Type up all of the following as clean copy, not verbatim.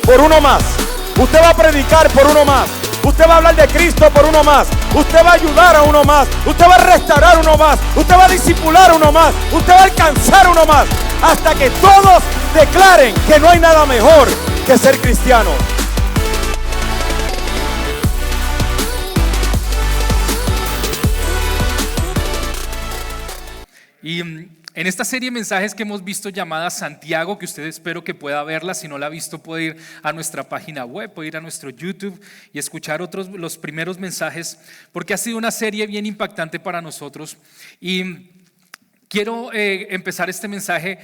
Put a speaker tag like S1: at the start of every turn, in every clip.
S1: por uno más. Usted va a predicar por uno más. Usted va a hablar de Cristo por uno más. Usted va a ayudar a uno más. Usted va a restaurar uno más. Usted va a discipular uno más. Usted va a alcanzar uno más. Hasta que todos declaren que no hay nada mejor que ser cristiano.
S2: Y en esta serie de mensajes que hemos visto llamada Santiago, que usted espero que pueda verla, si no la ha visto puede ir a nuestra página web, puede ir a nuestro YouTube y escuchar los primeros mensajes, porque ha sido una serie bien impactante para nosotros. Y quiero empezar este mensaje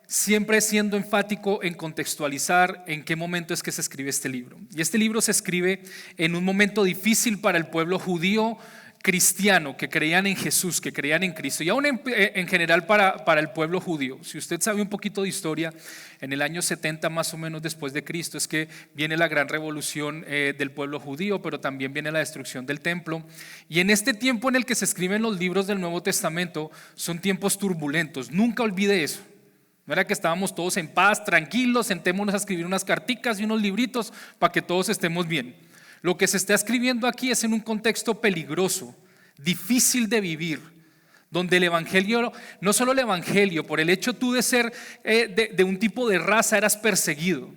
S2: siempre siendo enfático en contextualizar en qué momento es que se escribe este libro. Y este libro se escribe en un momento difícil para el pueblo judío cristiano, que creían en Jesús, que creían en Cristo, y aún en general para el pueblo judío. Si usted sabe un poquito de historia, en el año 70 más o menos después de Cristo es que viene la gran revolución del pueblo judío, pero también viene la destrucción del templo. Y en este tiempo en el que se escriben los libros del Nuevo Testamento son tiempos turbulentos. Nunca olvide eso. No era que estábamos todos en paz, tranquilos, sentémonos a escribir unas carticas y unos libritos para que todos estemos bien. Lo que se está escribiendo aquí es en un contexto peligroso, difícil de vivir, donde el evangelio, no solo el evangelio, por el hecho tú de ser de un tipo de raza eras perseguido,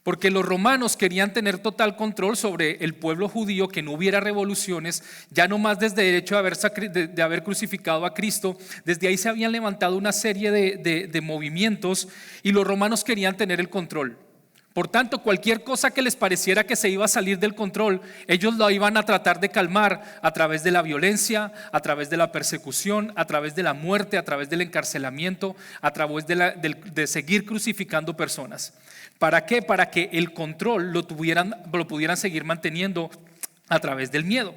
S2: porque los romanos querían tener total control sobre el pueblo judío, que no hubiera revoluciones, ya no más desde el hecho de haber crucificado a Cristo. Desde ahí se habían levantado una serie de movimientos y los romanos querían tener el control. Por tanto, cualquier cosa que les pareciera que se iba a salir del control, ellos lo iban a tratar de calmar a través de la violencia, a través de la persecución, a través de la muerte, a través del encarcelamiento, a través de seguir crucificando personas. ¿Para qué? Para que el control lo pudieran seguir manteniendo a través del miedo.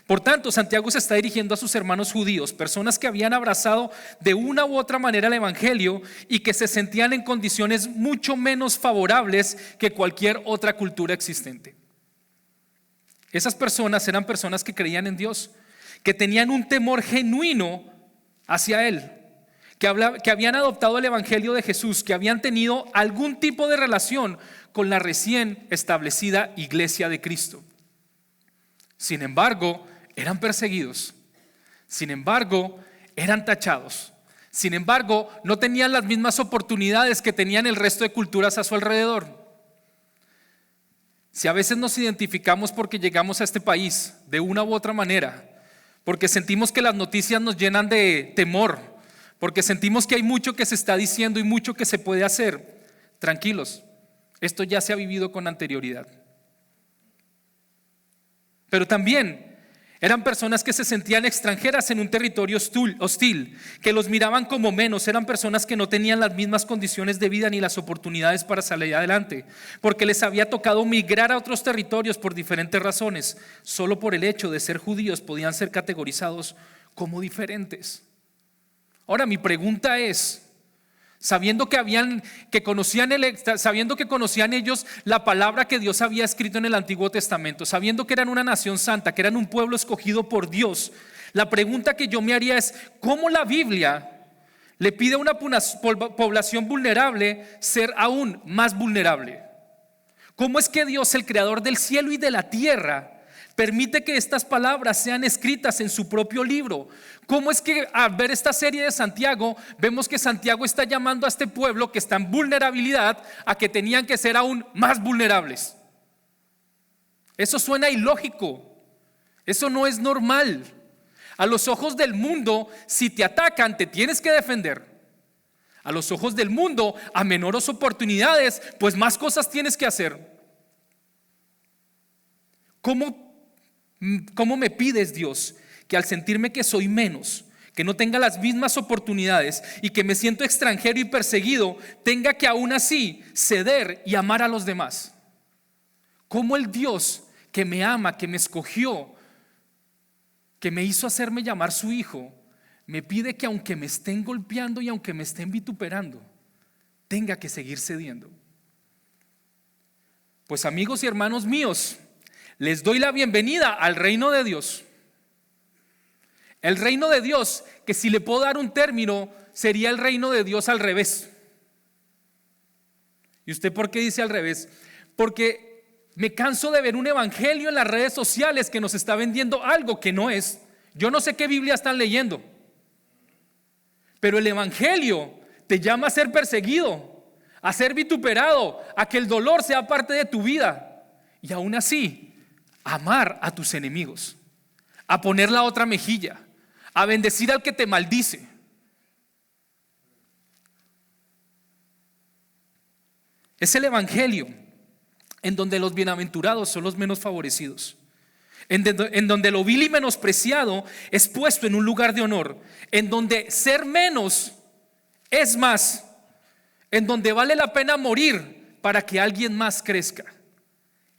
S2: Por tanto, Santiago se está dirigiendo a sus hermanos judíos, personas que habían abrazado de una u otra manera el evangelio y que se sentían en condiciones mucho menos favorables que cualquier otra cultura existente. Esas personas eran personas que creían en Dios, que tenían un temor genuino hacia Él, que habían adoptado el evangelio de Jesús, que habían tenido algún tipo de relación con la recién establecida iglesia de Cristo. Sin embargo, eran perseguidos. Sin embargo, eran tachados. Sin embargo, no tenían las mismas oportunidades que tenían el resto de culturas a su alrededor. Si a veces nos identificamos porque llegamos a este país de una u otra manera, porque sentimos que las noticias nos llenan de temor, porque sentimos que hay mucho que se está diciendo y mucho que se puede hacer, tranquilos, esto ya se ha vivido con anterioridad. Pero también eran personas que se sentían extranjeras en un territorio hostil, que los miraban como menos. Eran personas que no tenían las mismas condiciones de vida ni las oportunidades para salir adelante, porque les había tocado migrar a otros territorios por diferentes razones. Solo por el hecho de ser judíos podían ser categorizados como diferentes. Ahora mi pregunta es, sabiendo que conocían ellos la palabra que Dios había escrito en el Antiguo Testamento, sabiendo que eran una nación santa, que eran un pueblo escogido por Dios, la pregunta que yo me haría es, ¿cómo la Biblia le pide a una población vulnerable ser aún más vulnerable? ¿Cómo es que Dios, el creador del cielo y de la tierra, permite que estas palabras sean escritas en su propio libro? ¿Cómo es que al ver esta serie de Santiago, vemos que Santiago está llamando a este pueblo que está en vulnerabilidad a que tenían que ser aún más vulnerables? Eso suena ilógico. Eso no es normal. A los ojos del mundo, si te atacan, te tienes que defender. A los ojos del mundo, a menores oportunidades, pues más cosas tienes que hacer. ¿Cómo me pides, Dios, que al sentirme que soy menos, que no tenga las mismas oportunidades y que me siento extranjero y perseguido, tenga que aún así ceder y amar a los demás? ¿Cómo el Dios que me ama, que me escogió, que me hizo hacerme llamar su hijo, me pide que aunque me estén golpeando y aunque me estén vituperando, tenga que seguir cediendo? Pues amigos y hermanos míos, les doy la bienvenida al reino de Dios. El reino de Dios, que si le puedo dar un término, sería el reino de Dios al revés. ¿Y usted por qué dice al revés? Porque me canso de ver un evangelio en las redes sociales que nos está vendiendo algo que no es. Yo no sé qué Biblia están leyendo, pero el evangelio te llama a ser perseguido, a ser vituperado, a que el dolor sea parte de tu vida y aún así amar a tus enemigos, a poner la otra mejilla, a bendecir al que te maldice. Es el evangelio en donde los bienaventurados son los menos favorecidos, en donde lo vil y menospreciado es puesto en un lugar de honor, en donde ser menos es más, en donde vale la pena morir para que alguien más crezca.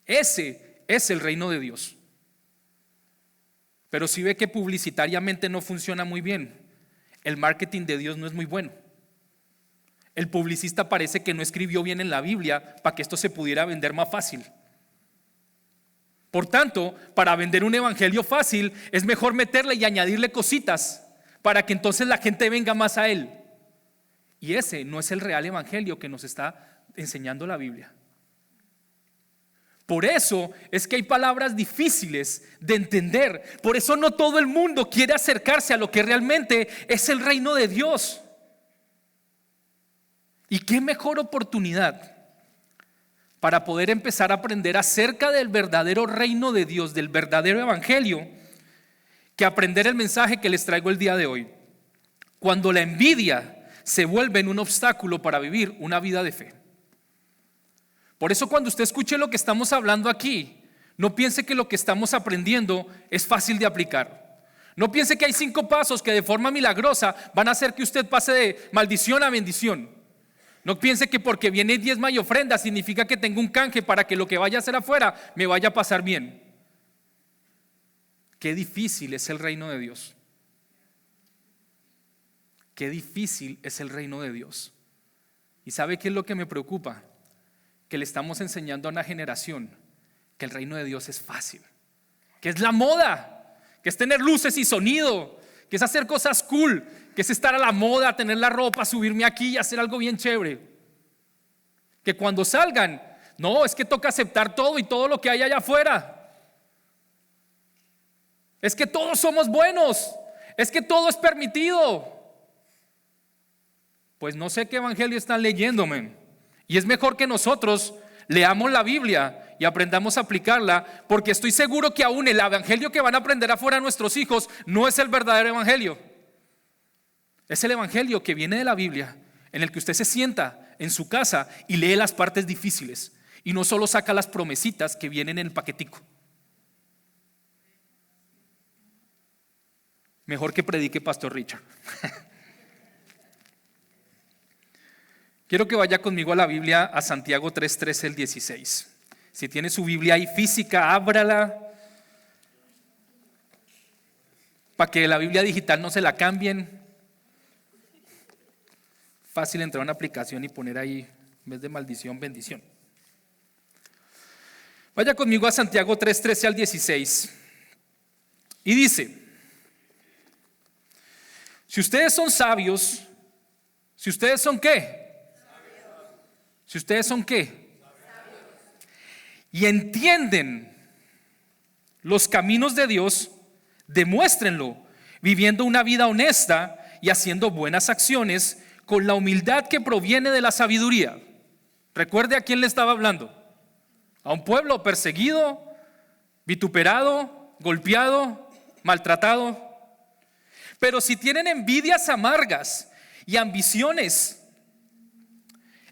S2: Ese es el reino de Dios. Pero si ve que publicitariamente no funciona muy bien, el marketing de Dios no es muy bueno. El publicista parece que no escribió bien en la Biblia para que esto se pudiera vender más fácil. Por tanto, para vender un evangelio fácil es mejor meterle y añadirle cositas para que entonces la gente venga más a él. Y ese no es el real evangelio que nos está enseñando la Biblia. Por eso es que hay palabras difíciles de entender. Por eso no todo el mundo quiere acercarse a lo que realmente es el reino de Dios. ¿Y qué mejor oportunidad para poder empezar a aprender acerca del verdadero reino de Dios, del verdadero evangelio, que aprender el mensaje que les traigo el día de hoy? Cuando la envidia se vuelve en un obstáculo para vivir una vida de fe. Por eso cuando usted escuche lo que estamos hablando aquí, no piense que lo que estamos aprendiendo es fácil de aplicar. No piense que hay 5 pasos que de forma milagrosa van a hacer que usted pase de maldición a bendición. No piense que porque viene diezma y ofrenda significa que tengo un canje para que lo que vaya a hacer afuera me vaya a pasar bien. Qué difícil es el reino de Dios. Qué difícil es el reino de Dios. ¿Y sabe qué es lo que me preocupa? Que le estamos enseñando a una generación que el reino de Dios es fácil, que es la moda, que es tener luces y sonido, que es hacer cosas cool, que es estar a la moda, tener la ropa, subirme aquí y hacer algo bien chévere. Que cuando salgan, no, es que toca aceptar todo y todo lo que hay allá afuera. Es que todos somos buenos, es que todo es permitido. Pues no sé qué evangelio están leyendo, men. Y es mejor que nosotros leamos la Biblia y aprendamos a aplicarla, porque estoy seguro que aún el evangelio que van a aprender afuera nuestros hijos no es el verdadero evangelio. Es el evangelio que viene de la Biblia, en el que usted se sienta en su casa y lee las partes difíciles y no solo saca las promesitas que vienen en el paquetico. Mejor que predique Pastor Richard. Quiero que vaya conmigo a la Biblia, a Santiago 3:13 al 16. Si tiene su Biblia ahí física, ábrala para que la Biblia digital no se la cambien. Fácil entrar a una aplicación y poner ahí, en vez de maldición, bendición. Vaya conmigo a Santiago 3:13 al 16. Y dice: si ustedes son sabios, si ustedes son ¿qué? Si ustedes son ¿qué? Y entienden los caminos de Dios, demuéstrenlo viviendo una vida honesta y haciendo buenas acciones con la humildad que proviene de la sabiduría. Recuerde a quién le estaba hablando. A un pueblo perseguido, vituperado, golpeado, maltratado. Pero si tienen envidias amargas y ambiciones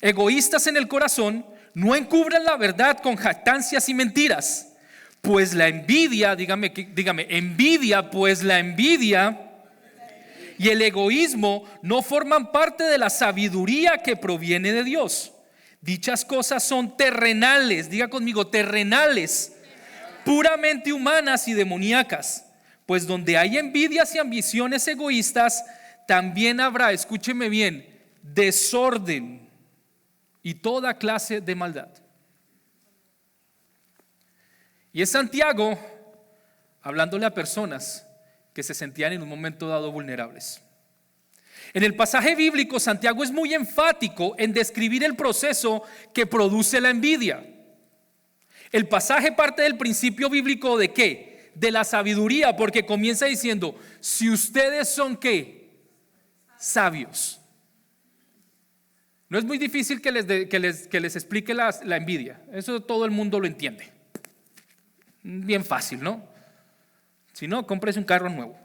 S2: egoístas en el corazón, no encubran la verdad con jactancias y mentiras, pues la envidia, dígame, envidia, pues la envidia y el egoísmo no forman parte de la sabiduría que proviene de Dios. Dichas cosas son terrenales, diga conmigo, terrenales, puramente humanas y demoníacas, pues donde hay envidias y ambiciones egoístas, también habrá, escúcheme bien, desorden y toda clase de maldad. Y es Santiago hablándole a personas que se sentían en un momento dado vulnerables. En el pasaje bíblico, Santiago es muy enfático en describir el proceso que produce la envidia. El pasaje parte del principio bíblico ¿de qué? De la sabiduría, porque comienza diciendo, si ustedes son ¿qué? Sabios. No es muy difícil que les explique la envidia. Eso todo el mundo lo entiende. Bien fácil, ¿no? Si no, cómprese un carro nuevo.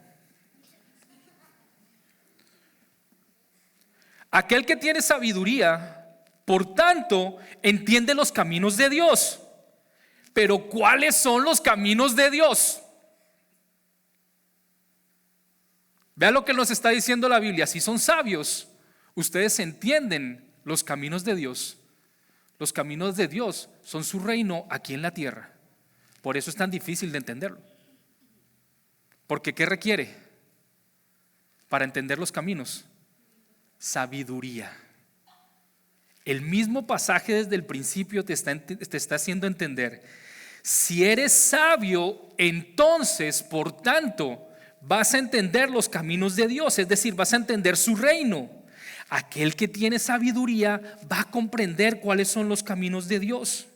S2: Aquel que tiene sabiduría, por tanto, entiende los caminos de Dios. Pero ¿cuáles son los caminos de Dios? Vean lo que nos está diciendo la Biblia. Si son sabios, ustedes entienden los caminos de Dios. Los caminos de Dios son su reino aquí en la tierra. Por eso es tan difícil de entenderlo. Porque ¿qué requiere para entender los caminos? Sabiduría. El mismo pasaje desde el principio te está haciendo entender. Si eres sabio, entonces, por tanto, vas a entender los caminos de Dios, es decir, vas a entender su reino. Aquel que tiene sabiduría va a comprender cuáles son los caminos de Dios.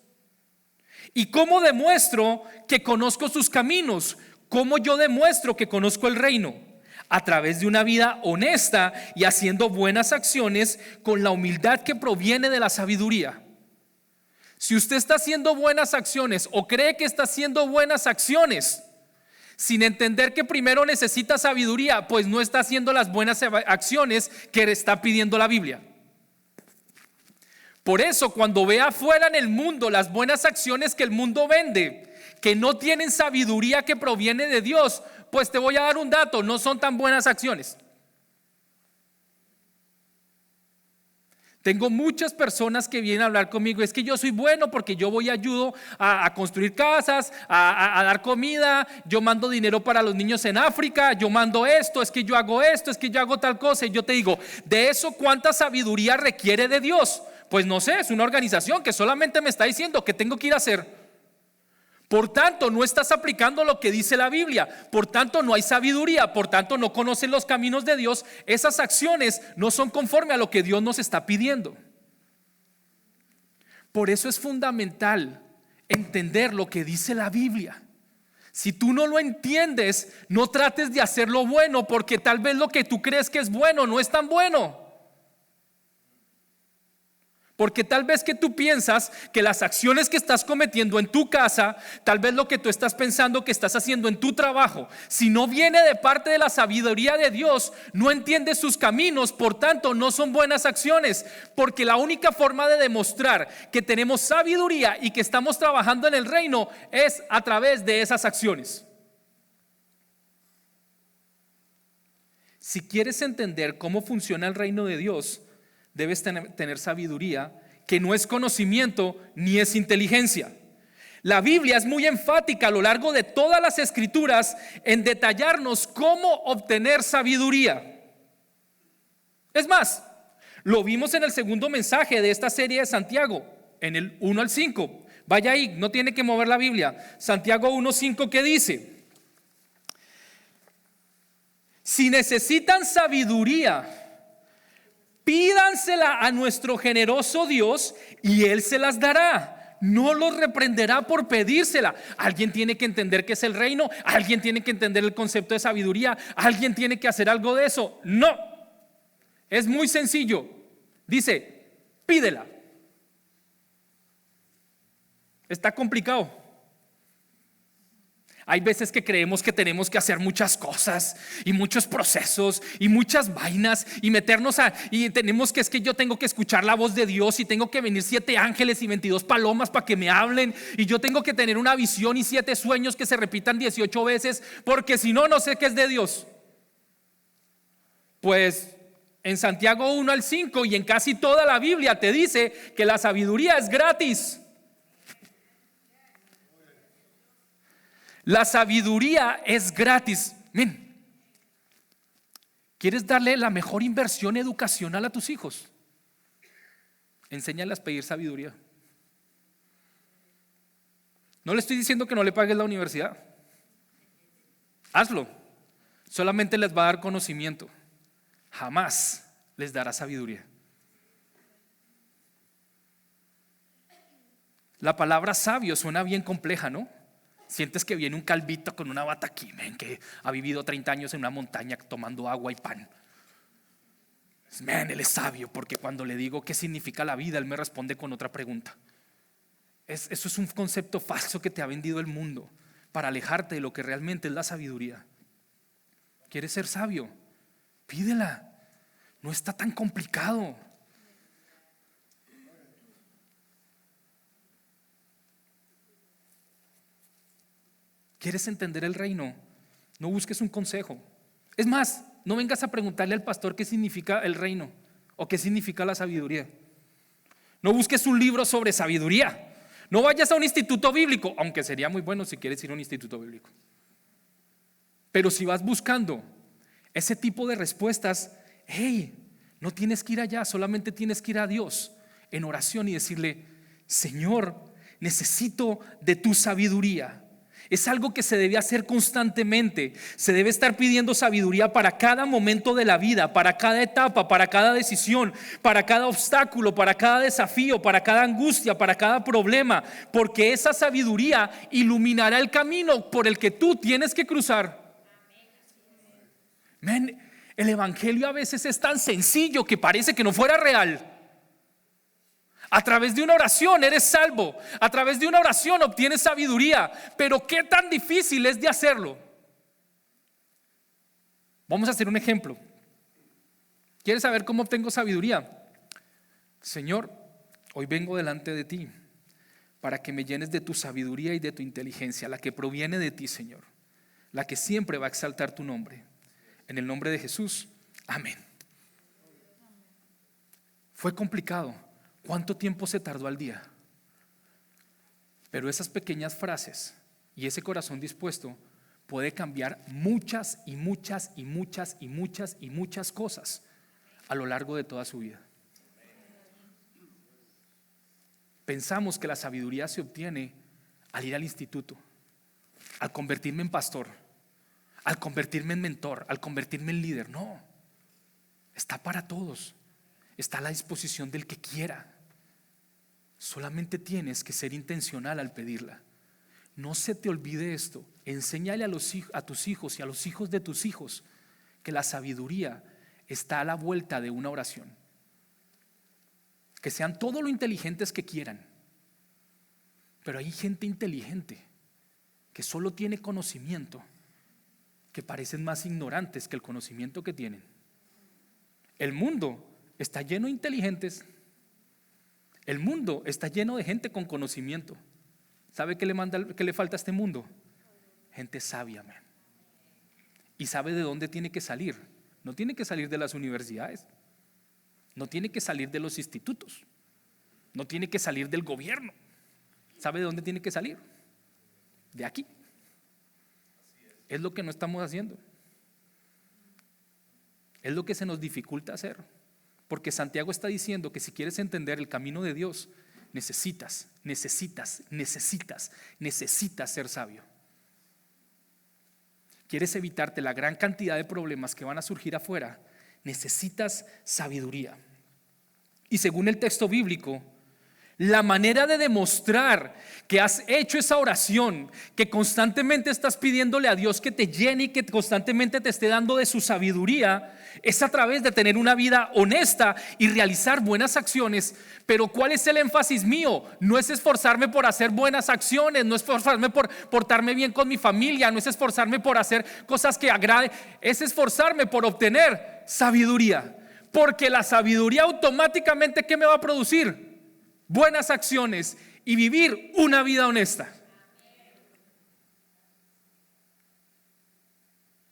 S2: ¿Y cómo demuestro que conozco sus caminos? ¿Cómo yo demuestro que conozco el reino? A través de una vida honesta y haciendo buenas acciones con la humildad que proviene de la sabiduría. Si usted está haciendo buenas acciones o cree que está haciendo buenas acciones sin entender que primero necesita sabiduría, pues no está haciendo las buenas acciones que le está pidiendo la Biblia. Por eso, cuando vea afuera en el mundo las buenas acciones que el mundo vende, que no tienen sabiduría que proviene de Dios, pues te voy a dar un dato, no son tan buenas acciones. Tengo muchas personas que vienen a hablar conmigo, es que yo soy bueno porque yo voy y ayudo a construir casas, a dar comida, yo mando dinero para los niños en África, yo mando esto, es que yo hago esto, es que yo hago tal cosa. Y yo te digo, de eso, ¿cuánta sabiduría requiere de Dios? Pues no sé, es una organización que solamente me está diciendo qué tengo que ir a hacer. Por tanto, no estás aplicando lo que dice la Biblia. Por tanto, no hay sabiduría. Por tanto, no conoces los caminos de Dios. Esas acciones no son conforme a lo que Dios nos está pidiendo. Por eso es fundamental entender lo que dice la Biblia. Si tú no lo entiendes, no trates de hacer lo bueno, porque tal vez lo que tú crees que es bueno no es tan bueno. Porque tal vez que tú piensas que las acciones que estás cometiendo en tu casa, tal vez lo que tú estás pensando que estás haciendo en tu trabajo, si no viene de parte de la sabiduría de Dios, no entiendes sus caminos, por tanto no son buenas acciones. Porque la única forma de demostrar que tenemos sabiduría y que estamos trabajando en el reino es a través de esas acciones. Si quieres entender cómo funciona el reino de Dios, debes tener sabiduría, que no es conocimiento ni es inteligencia. La Biblia es muy enfática a lo largo de todas las escrituras en detallarnos cómo obtener sabiduría. Es más, lo vimos en el segundo mensaje de esta serie de Santiago, en el 1 al 5. Vaya ahí, no tiene que mover la Biblia. Santiago 1:5, ¿qué dice? Si necesitan sabiduría, pídansela a nuestro generoso Dios y Él se las dará. No los reprenderá por pedírsela. Alguien tiene que entender qué es el reino. Alguien tiene que entender el concepto de sabiduría. Alguien tiene que hacer algo de eso. No, es muy sencillo. Dice, pídela. Está complicado. Hay veces que creemos que tenemos que hacer muchas cosas y muchos procesos y muchas vainas y meternos y tenemos que, es que yo tengo que escuchar la voz de Dios y tengo que venir 7 ángeles y 22 palomas para que me hablen y yo tengo que tener una visión y 7 sueños que se repitan 18 veces porque si no, no sé qué es de Dios. Pues en Santiago 1 al 5 y en casi toda la Biblia te dice que la sabiduría es gratis. La sabiduría es gratis. Miren, ¿quieres darle la mejor inversión educacional a tus hijos? Enséñales a pedir sabiduría. No le estoy diciendo que no le pagues la universidad. Hazlo. Solamente les va a dar conocimiento. Jamás les dará sabiduría. La palabra sabio suena bien compleja, ¿no? Sientes que viene un calvito con una bata aquí, que ha vivido 30 años en una montaña tomando agua y pan. Él es sabio, porque cuando le digo qué significa la vida, él me responde con otra pregunta. Eso es un concepto falso que te ha vendido el mundo para alejarte de lo que realmente es la sabiduría. ¿Quieres ser sabio? Pídela. No está tan complicado. ¿Quieres entender el reino? No busques un consejo. Es más, no vengas a preguntarle al pastor qué significa el reino o qué significa la sabiduría. No busques un libro sobre sabiduría. No vayas a un instituto bíblico, aunque sería muy bueno si quieres ir a un instituto bíblico. Pero si vas buscando ese tipo de respuestas, hey, no tienes que ir allá, solamente tienes que ir a Dios en oración y decirle: Señor, necesito de tu sabiduría. Es algo que se debe hacer constantemente. Se debe estar pidiendo sabiduría para cada momento de la vida, para cada etapa, para cada decisión, para cada obstáculo, para cada desafío, para cada angustia, para cada problema, porque esa sabiduría iluminará el camino por el que tú tienes que cruzar. El evangelio a veces es tan sencillo que parece que no fuera real. A través de una oración eres salvo. A través de una oración obtienes sabiduría. Pero ¿qué tan difícil es de hacerlo? Vamos a hacer un ejemplo. ¿Quieres saber cómo obtengo sabiduría? Señor, hoy vengo delante de ti para que me llenes de tu sabiduría y de tu inteligencia, la que proviene de ti, Señor, la que siempre va a exaltar tu nombre. En el nombre de Jesús, amén. Fue complicado. ¿Cuánto tiempo se tardó al día? Pero esas pequeñas frases y ese corazón dispuesto puede cambiar muchas y muchas y muchas y muchas y muchas cosas a lo largo de toda su vida. Pensamos que la sabiduría se obtiene al ir al instituto, al convertirme en pastor, al convertirme en mentor, al convertirme en líder. No, está para todos. Está a la disposición del que quiera. Solamente tienes que ser intencional al pedirla. No se te olvide esto. Enséñale a tus hijos y a los hijos de tus hijos que la sabiduría está a la vuelta de una oración. Que sean todo lo inteligentes que quieran. Pero hay gente inteligente que solo tiene conocimiento, que parecen más ignorantes que el conocimiento que tienen. El mundo está lleno de inteligentes. El mundo está lleno de gente con conocimiento. ¿Sabe qué le falta a este mundo? Gente sabia, man. Y sabe de dónde tiene que salir. No tiene que salir de las universidades. No tiene que salir de los institutos. No tiene que salir del gobierno. ¿Sabe de dónde tiene que salir? De aquí. Es lo que no estamos haciendo. Es lo que se nos dificulta hacer. Porque Santiago está diciendo que si quieres entender el camino de Dios, necesitas ser sabio. ¿Quieres evitarte la gran cantidad de problemas que van a surgir afuera? Necesitas sabiduría. Y según el texto bíblico, la manera de demostrar que has hecho esa oración, que constantemente estás pidiéndole a Dios que te llene y que constantemente te esté dando de su sabiduría, es a través de tener una vida honesta y realizar buenas acciones. Pero ¿cuál es el énfasis mío? No es esforzarme por hacer buenas acciones, no es esforzarme por portarme bien con mi familia, no es esforzarme por hacer cosas que agraden, es esforzarme por obtener sabiduría. Porque la sabiduría automáticamente, ¿qué me va a producir? Buenas acciones y vivir una vida honesta.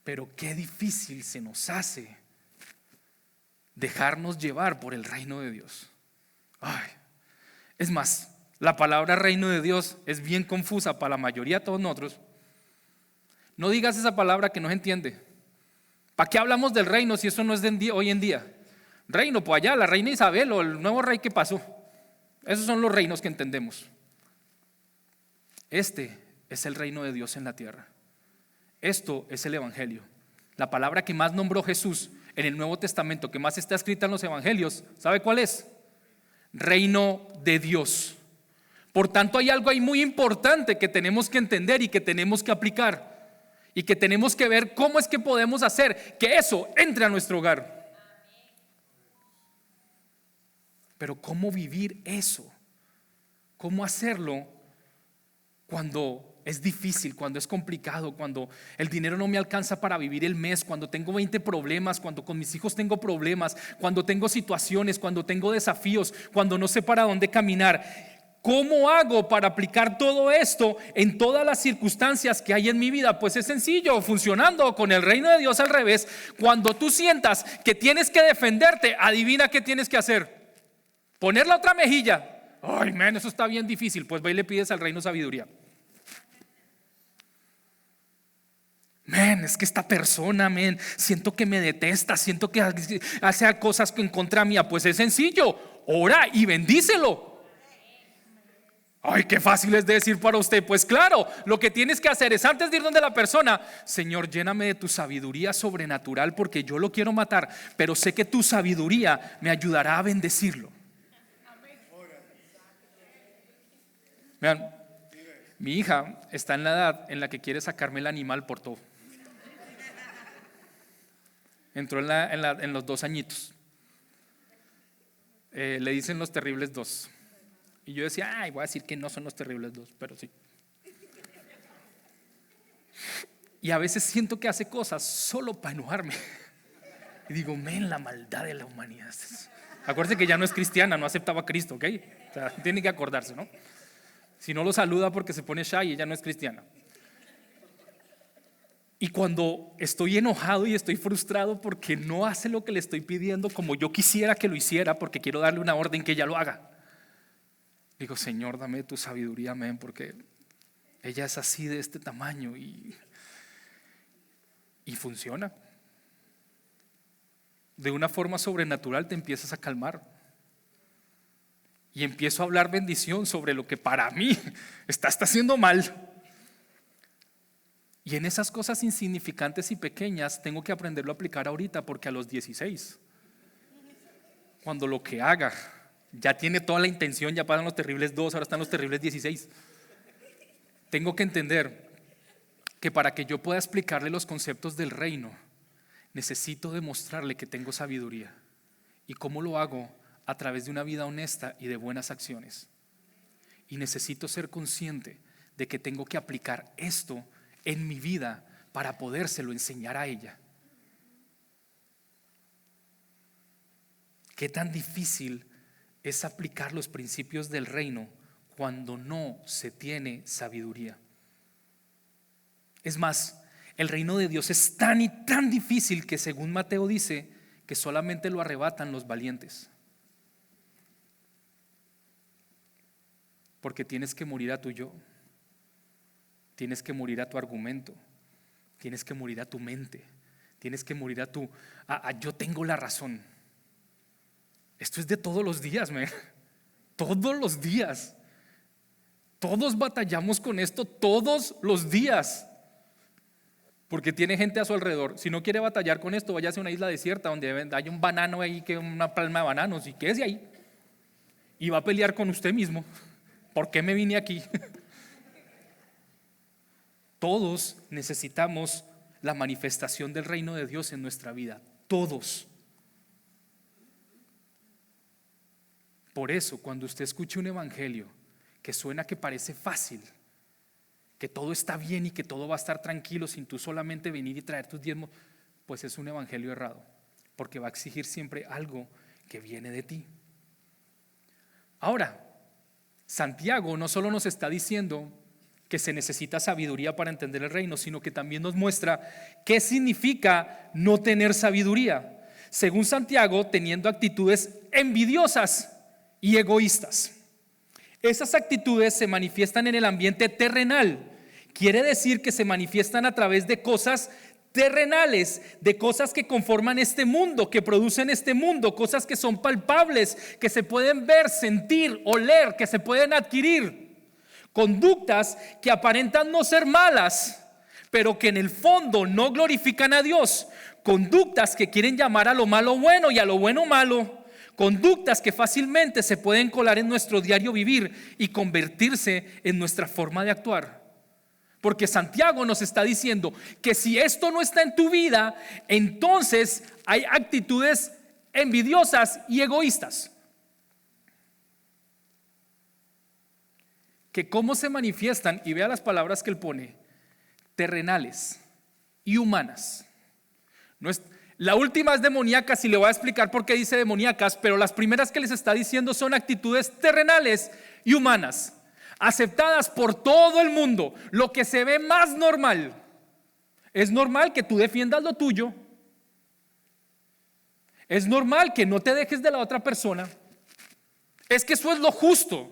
S2: Pero qué difícil se nos hace dejarnos llevar por el reino de Dios. Es más, la palabra reino de Dios es bien confusa para la mayoría de todos nosotros. No digas esa palabra que no se entiende. ¿Para qué hablamos del reino si eso no es de hoy en día? Reino, pues allá la reina Isabel o el nuevo rey que pasó. Esos son los reinos que entendemos. Este es el reino de Dios en la tierra. Esto es el evangelio. La palabra que más nombró Jesús en el Nuevo Testamento, que más está escrita en los evangelios, ¿sabe cuál es? Reino de Dios. Por tanto, hay algo ahí muy importante que tenemos que entender y que tenemos que aplicar. Y que tenemos que ver cómo es que podemos hacer que eso entre a nuestro hogar. Pero ¿cómo vivir eso? ¿Cómo hacerlo cuando es difícil, cuando es complicado, cuando el dinero no me alcanza para vivir el mes, cuando tengo 20 problemas, cuando con mis hijos tengo problemas, cuando tengo situaciones, cuando tengo desafíos, cuando no sé para dónde caminar? ¿Cómo hago para aplicar todo esto en todas las circunstancias que hay en mi vida? Pues es sencillo, funcionando con el reino de Dios al revés. Cuando tú sientas que tienes que defenderte, adivina qué tienes que hacer. Poner la otra mejilla. Ay, man, eso está bien difícil. Pues ve y le pides al reino sabiduría. Es que esta persona, siento que me detesta, siento que hace cosas en contra mía. Pues es sencillo, ora y bendícelo. Ay, qué fácil es de decir para usted. Pues claro, lo que tienes que hacer es, antes de ir donde la persona: Señor, lléname de tu sabiduría sobrenatural, porque yo lo quiero matar, pero sé que tu sabiduría me ayudará a bendecirlo. Vean, mi hija está en la edad en la que quiere sacarme el animal por todo. Entró en los 2 añitos. Le dicen los terribles 2. Y yo decía, voy a decir que no son los terribles 2, pero sí. Y a veces siento que hace cosas solo para enojarme. Y digo, la maldad de la humanidad. Acuérdense que ya no es cristiana, no aceptaba a Cristo, ¿ok? O sea, tiene que acordarse, ¿no? Si no lo saluda porque se pone shy, ella no es cristiana. Y cuando estoy enojado y estoy frustrado porque no hace lo que le estoy pidiendo como yo quisiera que lo hiciera, porque quiero darle una orden que ella lo haga, digo, Señor, dame tu sabiduría, porque ella es así, de este tamaño, y funciona. De una forma sobrenatural te empiezas a calmar. Y empiezo a hablar bendición sobre lo que para mí está haciendo mal. Y en esas cosas insignificantes y pequeñas tengo que aprenderlo a aplicar ahorita, porque a los 16, cuando lo que haga ya tiene toda la intención, ya pasan los terribles 2, ahora están los terribles 16. Tengo que entender que para que yo pueda explicarle los conceptos del reino, necesito demostrarle que tengo sabiduría. ¿Y cómo lo hago? A través de una vida honesta y de buenas acciones. Y necesito ser consciente de que tengo que aplicar esto en mi vida para podérselo enseñar a ella. ¿Qué tan difícil es aplicar los principios del reino cuando no se tiene sabiduría? Es más, el reino de Dios es tan y tan difícil que, según Mateo dice, que solamente lo arrebatan los valientes. Porque tienes que morir a tu yo, tienes que morir a tu argumento, tienes que morir a tu mente, tienes que morir a yo tengo la razón. Esto es de todos los días, todos los días. Todos batallamos con esto todos los días, porque tiene gente a su alrededor. Si no quiere batallar con esto, váyase a una isla desierta donde hay un banano ahí, una palma de bananos, y quédese ahí. Y va a pelear con usted mismo. ¿Por qué me vine aquí? Todos necesitamos la manifestación del reino de Dios en nuestra vida. Todos. Por eso, cuando usted escuche un evangelio que suena que parece fácil, que todo está bien y que todo va a estar tranquilo sin tú solamente venir y traer tus diezmos, pues es un evangelio errado, porque va a exigir siempre algo que viene de ti. Ahora, Santiago no solo nos está diciendo que se necesita sabiduría para entender el reino, sino que también nos muestra qué significa no tener sabiduría. Según Santiago, teniendo actitudes envidiosas y egoístas. Esas actitudes se manifiestan en el ambiente terrenal. Quiere decir que se manifiestan a través de cosas terrenales, de cosas que conforman este mundo, que producen este mundo, cosas que son palpables, que se pueden ver, sentir, oler, que se pueden adquirir. Conductas que aparentan no ser malas, pero que en el fondo no glorifican a Dios. Conductas que quieren llamar a lo malo bueno y a lo bueno malo. conductas que fácilmente se pueden colar en nuestro diario vivir y convertirse en nuestra forma de actuar. Porque Santiago nos está diciendo que si esto no está en tu vida, entonces hay actitudes envidiosas y egoístas. Que cómo se manifiestan, y vea las palabras que él pone: terrenales y humanas. No es, la última es demoníacas y le voy a explicar por qué dice demoníacas, pero las primeras que les está diciendo son actitudes terrenales y humanas, aceptadas por todo el mundo. Lo que se ve más normal. Es normal que tú defiendas lo tuyo. Es normal que no te dejes de la otra persona. Es que eso es lo justo.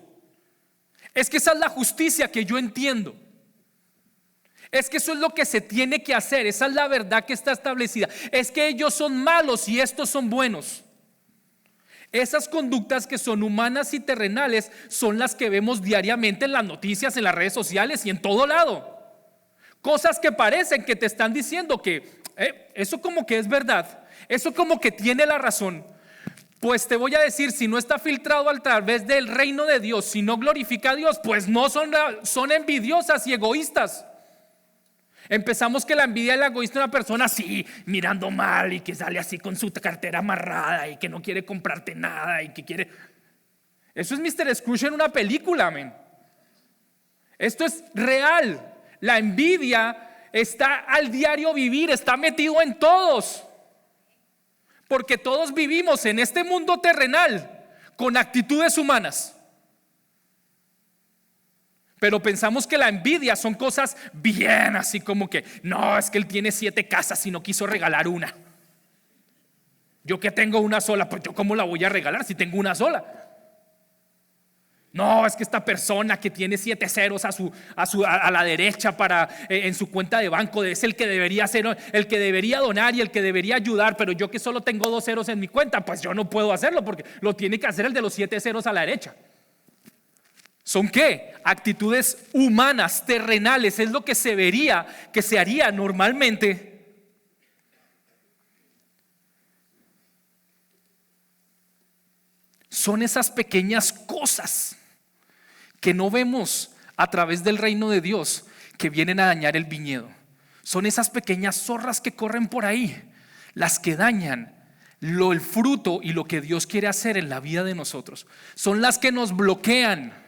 S2: Es que esa es la justicia que yo entiendo. Es que eso es lo que se tiene que hacer. Esa es la verdad que está establecida. Es que ellos son malos y estos son buenos. Esas conductas que son humanas y terrenales son las que vemos diariamente en las noticias, en las redes sociales y en todo lado. Cosas que parecen que te están diciendo que eso como que es verdad, eso como que tiene la razón. Pues te voy a decir, si no está filtrado a través del reino de Dios, si no glorifica a Dios, pues no son envidiosas y egoístas. Empezamos que la envidia y el egoísmo de una persona así, mirando mal y que sale así con su cartera amarrada y que no quiere comprarte nada y que quiere... Eso es Mr. Scrooge en una película, amén. Esto es real. La envidia está al diario vivir, está metido en todos. Porque todos vivimos en este mundo terrenal con actitudes humanas. Pero pensamos que la envidia son cosas bien así como que no, es que él tiene 7 casas y no quiso regalar una. Yo que tengo una sola, pues yo cómo la voy a regalar si tengo una sola. No, es que esta persona que tiene 7 ceros a la derecha en su cuenta de banco es el que debería ser, el que debería donar y el que debería ayudar, pero yo que solo tengo 2 ceros en mi cuenta, pues yo no puedo hacerlo porque lo tiene que hacer el de los 7 ceros a la derecha. ¿Son qué? Actitudes humanas, terrenales, es lo que se vería, que se haría normalmente. Son esas pequeñas cosas que no vemos a través del reino de Dios que vienen a dañar el viñedo. Son esas pequeñas zorras que corren por ahí, las que dañan el fruto y lo que Dios quiere hacer en la vida de nosotros. Son las que nos bloquean.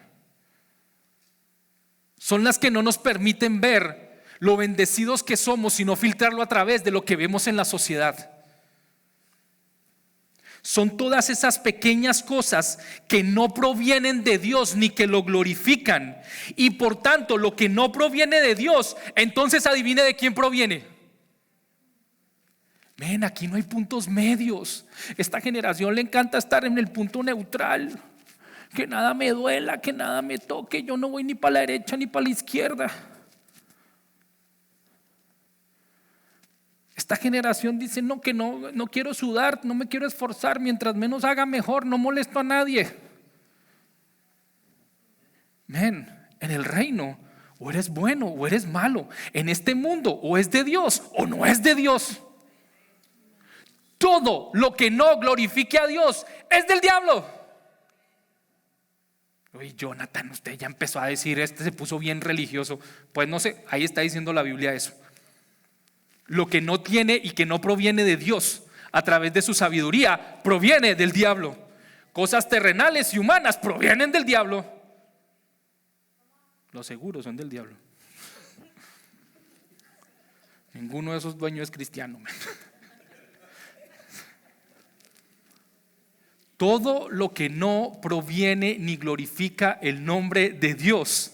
S2: Son las que no nos permiten ver lo bendecidos que somos, sino filtrarlo a través de lo que vemos en la sociedad. Son todas esas pequeñas cosas que no provienen de Dios ni que lo glorifican. Y por tanto, lo que no proviene de Dios, entonces adivine de quién proviene. Ven, aquí no hay puntos medios. Esta generación le encanta estar en el punto neutral. Que nada me duela, que nada me toque. Yo no voy ni para la derecha ni para la izquierda. Esta generación dice no, que no quiero sudar, no me quiero esforzar. Mientras menos haga mejor, no molesto a nadie. Men, en el reino o eres bueno o eres malo. En este mundo o es de Dios o no es de Dios. Todo lo que no glorifique a Dios es del diablo. Uy, Jonathan, usted ya empezó a decir, se puso bien religioso. Pues no sé, ahí está diciendo la Biblia eso. Lo que no tiene y que no proviene de Dios a través de su sabiduría proviene del diablo. Cosas terrenales y humanas provienen del diablo. Los seguros son del diablo. Ninguno de esos dueños es cristiano. Todo lo que no proviene ni glorifica el nombre de Dios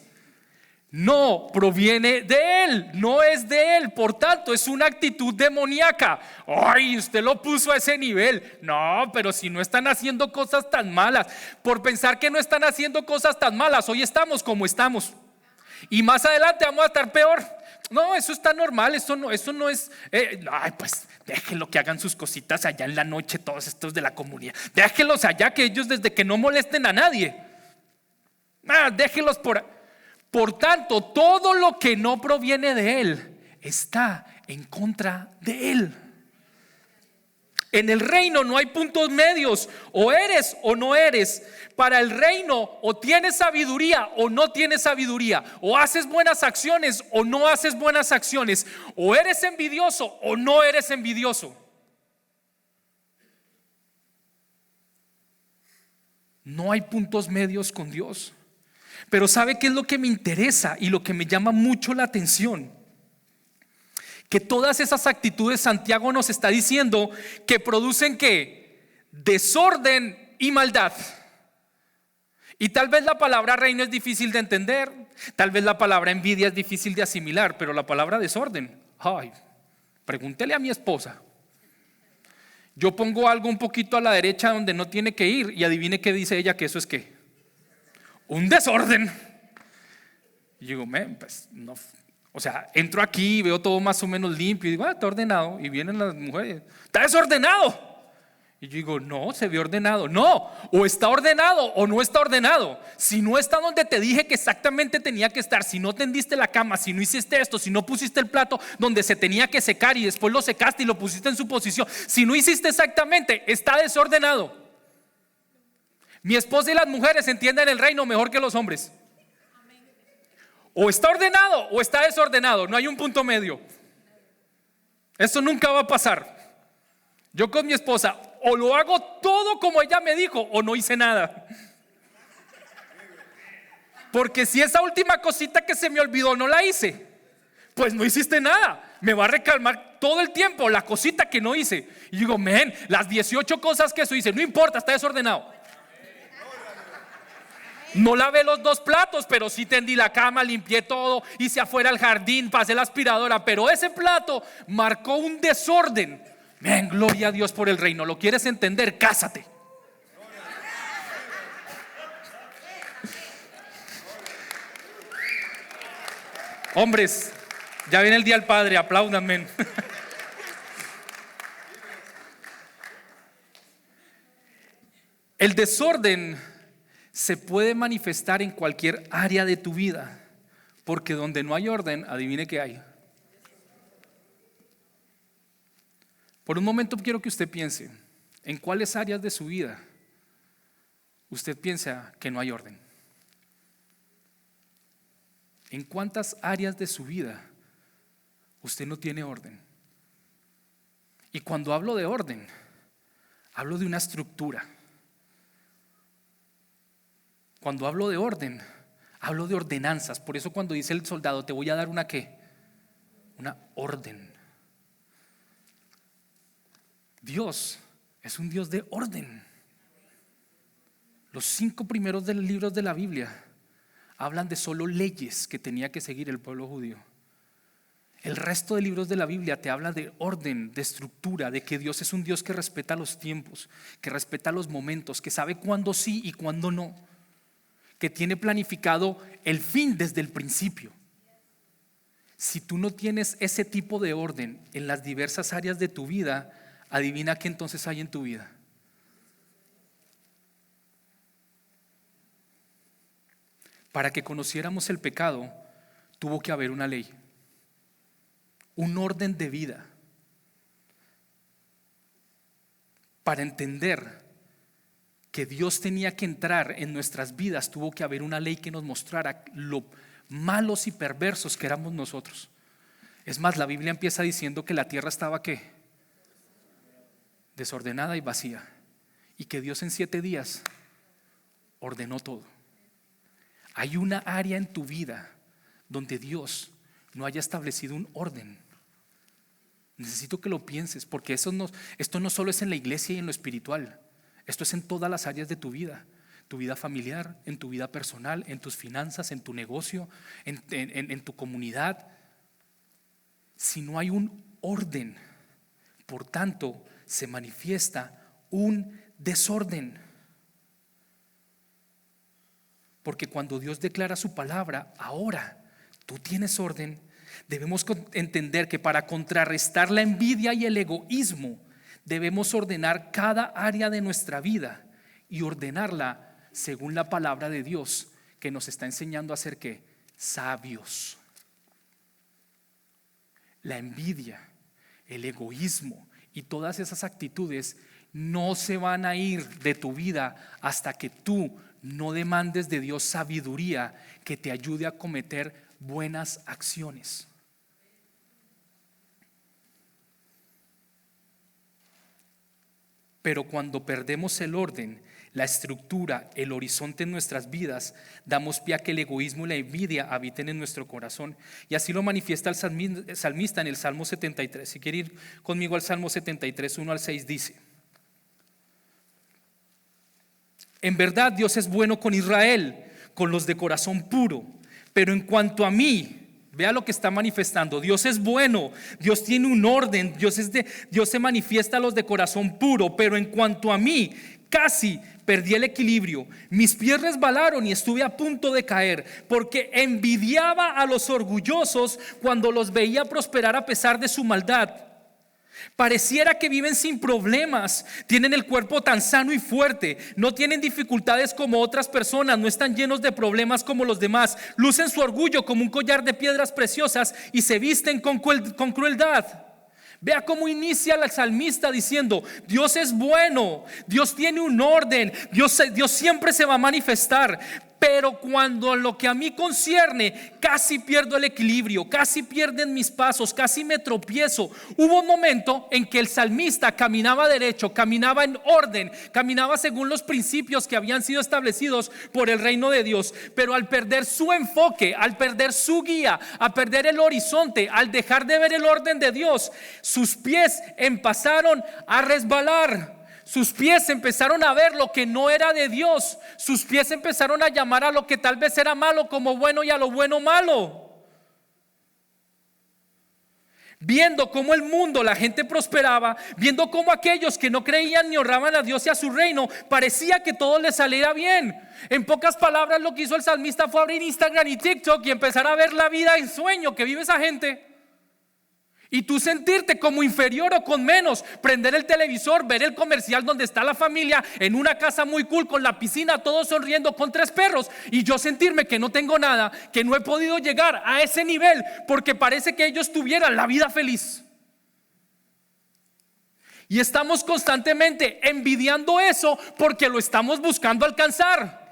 S2: no proviene de Él, no es de Él. Por tanto, es una actitud demoníaca. Ay, usted lo puso a ese nivel. No, pero si no están haciendo cosas tan malas, por pensar que no están haciendo cosas tan malas, hoy estamos como estamos. Y más adelante vamos a estar peor. No, eso está normal, eso no es. Ay, pues déjenlo que hagan sus cositas allá en la noche, todos estos de la comunidad. Déjenlos allá, que ellos desde que no molesten a nadie. Déjenlos por tanto, todo lo que no proviene de Él está en contra de Él. En el reino no hay puntos medios, o eres o no eres. Para el reino o tienes sabiduría o no tienes sabiduría, o haces buenas acciones o no haces buenas acciones, o eres envidioso o no eres envidioso. No hay puntos medios con Dios. Pero ¿sabe qué es lo que me interesa y lo que me llama mucho la atención? Que todas esas actitudes Santiago nos está diciendo que producen ¿qué? Desorden y maldad. Y tal vez la palabra reino es difícil de entender, tal vez la palabra envidia es difícil de asimilar, pero la palabra desorden, ay, pregúntele a mi esposa. Yo pongo algo un poquito a la derecha donde no tiene que ir y adivine qué dice ella, que eso es ¿qué? Un desorden. Y digo, pues no. O sea, entro aquí y veo todo más o menos limpio y digo, está ordenado. Y vienen las mujeres, está desordenado. Y yo digo, no, se ve ordenado. No, o está ordenado o no está ordenado. Si no está donde te dije que exactamente tenía que estar, si no tendiste la cama, si no hiciste esto, si no pusiste el plato donde se tenía que secar y después lo secaste y lo pusiste en su posición, si no hiciste exactamente, está desordenado. Mi esposa y las mujeres entienden el reino mejor que los hombres. O está ordenado o está desordenado, no hay un punto medio. Eso nunca va a pasar. Yo con mi esposa o lo hago todo como ella me dijo o no hice nada. Porque si esa última cosita que se me olvidó no la hice, pues no hiciste nada. Me va a recalmar todo el tiempo la cosita que no hice. Y digo, las 18 cosas que eso hice, no importa, está desordenado. No lavé los 2 platos, pero sí tendí la cama, limpié todo, hice afuera el jardín, pasé la aspiradora, pero ese plato marcó un desorden. Gloria a Dios por el reino. ¿Lo quieres entender? Cásate. Hombres, ya viene el día del Padre, apláudanme. El desorden se puede manifestar en cualquier área de tu vida, porque donde no hay orden, adivine qué hay. Por un momento quiero que usted piense en cuáles áreas de su vida usted piensa que no hay orden. ¿En cuántas áreas de su vida usted no tiene orden? Y cuando hablo de orden, hablo de una estructura. Cuando hablo de orden, hablo de ordenanzas. Por eso cuando dice el soldado, te voy a dar una ¿qué? Una orden. Dios es un Dios de orden. Los 5 primeros libros de la Biblia hablan de solo leyes que tenía que seguir el pueblo judío. El resto de libros de la Biblia te habla de orden, de estructura, de que Dios es un Dios que respeta los tiempos, que respeta los momentos, que sabe cuándo sí y cuándo no, que tiene planificado el fin desde el principio. Si tú no tienes ese tipo de orden en las diversas áreas de tu vida, adivina qué entonces hay en tu vida. Para que conociéramos el pecado, tuvo que haber una ley, un orden de vida. Para entender que Dios tenía que entrar en nuestras vidas, tuvo que haber una ley que nos mostrara lo malos y perversos que éramos nosotros. Es más, la Biblia empieza diciendo que la tierra estaba ¿qué? Desordenada y vacía, y que Dios en 7 días ordenó todo. Hay una área en tu vida donde Dios no haya establecido un orden. Necesito que lo pienses, porque esto no solo es en la iglesia y en lo espiritual. Esto es en todas las áreas de tu vida familiar, en tu vida personal, en tus finanzas, en tu negocio, en tu comunidad. Si no hay un orden, por tanto, se manifiesta un desorden. Porque cuando Dios declara su palabra, ahora tú tienes orden. Debemos entender que para contrarrestar la envidia y el egoísmo, debemos ordenar cada área de nuestra vida y ordenarla según la palabra de Dios, que nos está enseñando a ser ¿qué? Sabios. La envidia, el egoísmo Y todas esas actitudes no se van a ir de tu vida hasta que tú no demandes de Dios sabiduría que te ayude a cometer buenas acciones. Pero cuando perdemos el orden, la estructura, el horizonte en nuestras vidas, damos pie a que el egoísmo y la envidia habiten en nuestro corazón. Y así lo manifiesta el salmista en el Salmo 73. Si quiere ir conmigo al Salmo 73, 1 al 6, dice: en verdad Dios es bueno con Israel, con los de corazón puro. Pero en cuanto a mí, vea lo que está manifestando. Dios es bueno, Dios tiene un orden, Dios se manifiesta a los de corazón puro. Pero en cuanto a mí, casi perdí el equilibrio. Mis pies resbalaron y estuve a punto de caer, porque envidiaba a los orgullosos cuando los veía prosperar a pesar de su maldad. Pareciera que viven sin problemas, tienen el cuerpo tan sano y fuerte, no tienen dificultades como otras personas, no están llenos de problemas como los demás, lucen su orgullo como un collar de piedras preciosas y se visten con crueldad. Vea cómo inicia el salmista diciendo: Dios es bueno, Dios tiene un orden, Dios siempre se va a manifestar. Pero cuando en lo que a mí concierne casi pierdo el equilibrio, casi pierden mis pasos, casi me tropiezo. Hubo un momento en que el salmista caminaba derecho, caminaba en orden, caminaba según los principios que habían sido establecidos por el reino de Dios. Pero al perder su enfoque, al perder su guía, al perder el horizonte, al dejar de ver el orden de Dios, sus pies empezaron a resbalar. Sus pies empezaron a ver lo que no era de Dios. Sus pies empezaron a llamar a lo que tal vez era malo como bueno y a lo bueno malo. Viendo cómo el mundo, la gente prosperaba, viendo cómo aquellos que no creían ni honraban a Dios y a su reino, parecía que todo les saliera bien. En pocas palabras, lo que hizo el salmista fue abrir Instagram y TikTok y empezar a ver la vida en sueño que vive esa gente. Y tú sentirte como inferior o con menos, prender el televisor, ver el comercial donde está la familia en una casa muy cool con la piscina, todos sonriendo con 3 perros, y yo sentirme que no tengo nada, que no he podido llegar a ese nivel porque parece que ellos tuvieran la vida feliz. Y estamos constantemente envidiando eso porque lo estamos buscando alcanzar.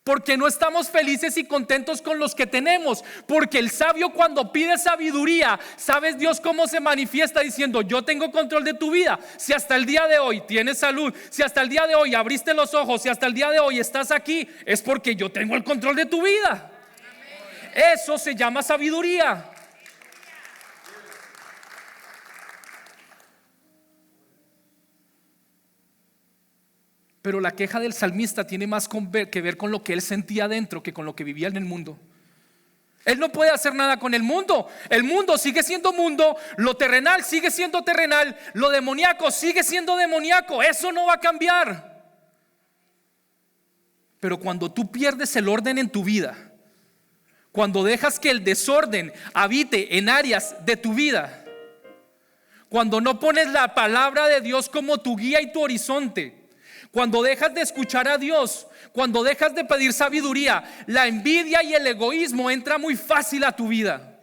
S2: Porque no estamos felices y contentos con los que tenemos. Porque el sabio, cuando pide sabiduría, ¿sabes Dios cómo se manifiesta? Diciendo: yo tengo control de tu vida. Si hasta el día de hoy tienes salud, si hasta el día de hoy abriste los ojos, si hasta el día de hoy estás aquí, es porque yo tengo el control de tu vida. Eso se llama sabiduría. Pero la queja del salmista tiene más que ver con lo que él sentía dentro que con lo que vivía en el mundo. Él no puede hacer nada con el mundo. El mundo sigue siendo mundo, lo terrenal sigue siendo terrenal, lo demoníaco sigue siendo demoníaco. Eso no va a cambiar. Pero cuando tú pierdes el orden en tu vida, cuando dejas que el desorden habite en áreas de tu vida, cuando no pones la palabra de Dios como tu guía y tu horizonte, cuando dejas de escuchar a Dios, cuando dejas de pedir sabiduría, la envidia y el egoísmo entra muy fácil a tu vida.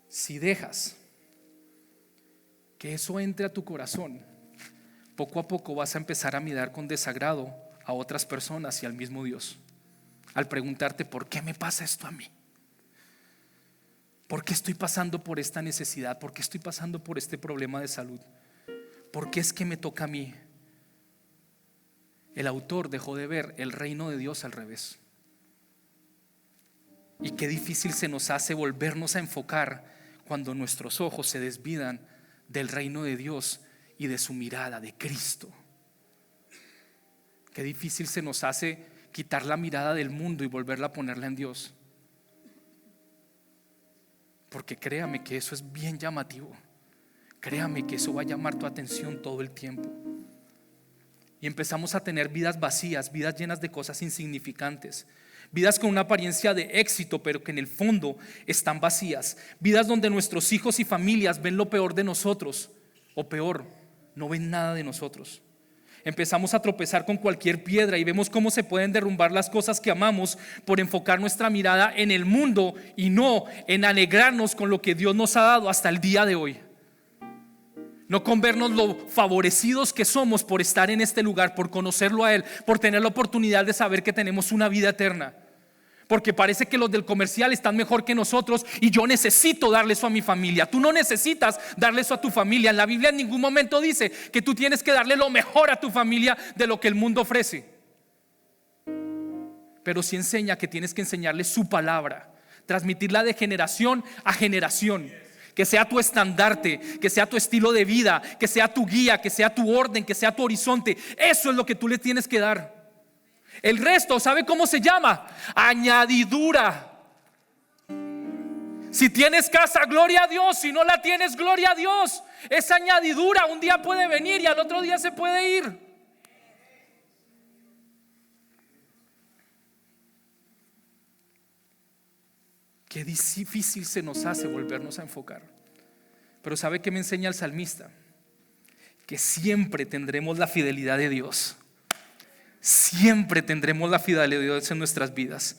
S2: Si dejas que eso entre a tu corazón, poco a poco vas a empezar a mirar con desagrado a otras personas y al mismo Dios, al preguntarte: ¿por qué me pasa esto a mí? ¿Por qué estoy pasando por esta necesidad? ¿Por qué estoy pasando por este problema de salud? ¿Por qué es que me toca a mí? El autor dejó de ver el reino de Dios al revés. Y qué difícil se nos hace volvernos a enfocar cuando nuestros ojos se desvían del reino de Dios y de su mirada de Cristo. Qué difícil se nos hace quitar la mirada del mundo y volverla a ponerla en Dios. Porque créame que eso es bien llamativo. Créame que eso va a llamar tu atención todo el tiempo. Y empezamos a tener vidas vacías, vidas llenas de cosas insignificantes, vidas con una apariencia de éxito, pero que en el fondo están vacías. Vidas donde nuestros hijos y familias ven lo peor de nosotros, o peor, no ven nada de nosotros. Empezamos a tropezar con cualquier piedra y vemos cómo se pueden derrumbar las cosas que amamos por enfocar nuestra mirada en el mundo y no en alegrarnos con lo que Dios nos ha dado hasta el día de hoy. No con vernos lo favorecidos que somos por estar en este lugar, por conocerlo a Él, por tener la oportunidad de saber que tenemos una vida eterna. Porque parece que los del comercial están mejor que nosotros y yo necesito darle eso a mi familia. Tú no necesitas darle eso a tu familia. En la Biblia en ningún momento dice que tú tienes que darle lo mejor a tu familia de lo que el mundo ofrece. Pero sí enseña que tienes que enseñarle su palabra, transmitirla de generación a generación. Que sea tu estandarte, que sea tu estilo de vida, que sea tu guía, que sea tu orden, que sea tu horizonte. Eso es lo que tú le tienes que dar. El resto, ¿sabe cómo se llama? Añadidura. Si tienes casa, gloria a Dios. Si no la tienes, gloria a Dios. Es añadidura. Un día puede venir y al otro día se puede ir. Qué difícil se nos hace volvernos a enfocar. Pero ¿sabe qué me enseña el salmista? Que siempre tendremos la fidelidad de Dios. Siempre tendremos la fidelidad de Dios en nuestras vidas.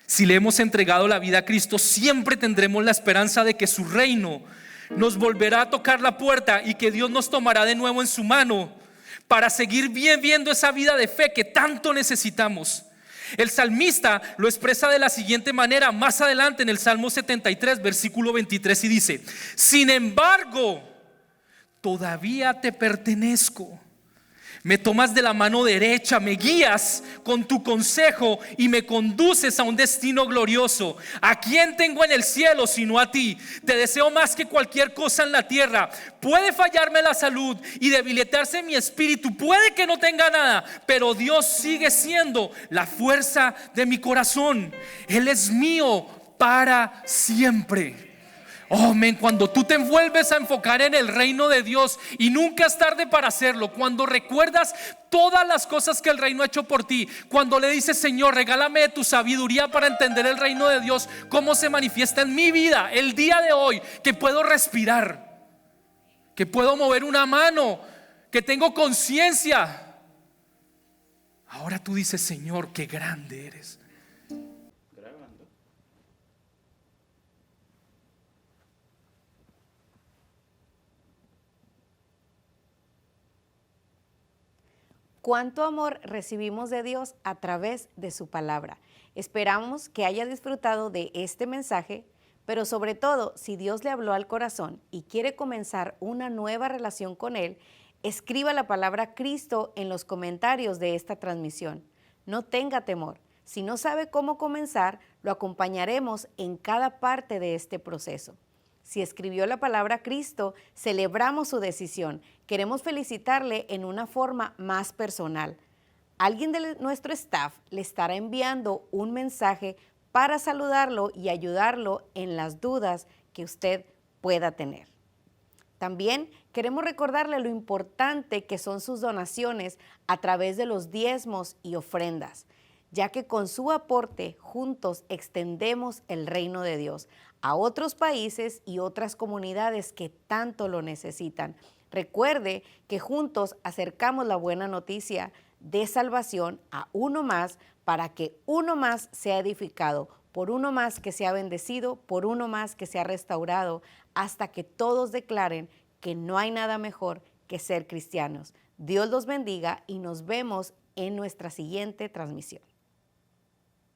S2: Si le hemos entregado la vida a Cristo, siempre tendremos la esperanza de que su reino nos volverá a tocar la puerta y que Dios nos tomará de nuevo en su mano para seguir viviendo esa vida de fe que tanto necesitamos. El salmista lo expresa de la siguiente manera más adelante en el Salmo 73, versículo 23, y dice: sin embargo, todavía te pertenezco. Me tomas de la mano derecha, me guías con tu consejo y me conduces a un destino glorioso. ¿A quién tengo en el cielo sino a ti? Te deseo más que cualquier cosa en la tierra. Puede fallarme la salud y debilitarse mi espíritu, puede que no tenga nada, pero Dios sigue siendo la fuerza de mi corazón. Él es mío para siempre. Oh, men, cuando tú te vuelves a enfocar en el reino de Dios, y nunca es tarde para hacerlo, cuando recuerdas todas las cosas que el reino ha hecho por ti, cuando le dices: Señor, regálame de tu sabiduría para entender el reino de Dios, cómo se manifiesta en mi vida el día de hoy, que puedo respirar, que puedo mover una mano, que tengo conciencia. Ahora tú dices: Señor, qué grande eres.
S3: Cuánto amor recibimos de Dios a través de su palabra. Esperamos que haya disfrutado de este mensaje, pero sobre todo, si Dios le habló al corazón y quiere comenzar una nueva relación con Él, escriba la palabra Cristo en los comentarios de esta transmisión. No tenga temor. Si no sabe cómo comenzar, lo acompañaremos en cada parte de este proceso. Si escribió la palabra Cristo, celebramos su decisión. Queremos felicitarle en una forma más personal. Alguien de nuestro staff le estará enviando un mensaje para saludarlo y ayudarlo en las dudas que usted pueda tener. También queremos recordarle lo importante que son sus donaciones a través de los diezmos y ofrendas, ya que con su aporte juntos extendemos el reino de Dios a otros países y otras comunidades que tanto lo necesitan. Recuerde que juntos acercamos la buena noticia de salvación a uno más, para que uno más sea edificado, por uno más que sea bendecido, por uno más que sea restaurado, hasta que todos declaren que no hay nada mejor que ser cristianos. Dios los bendiga y nos vemos en nuestra siguiente transmisión.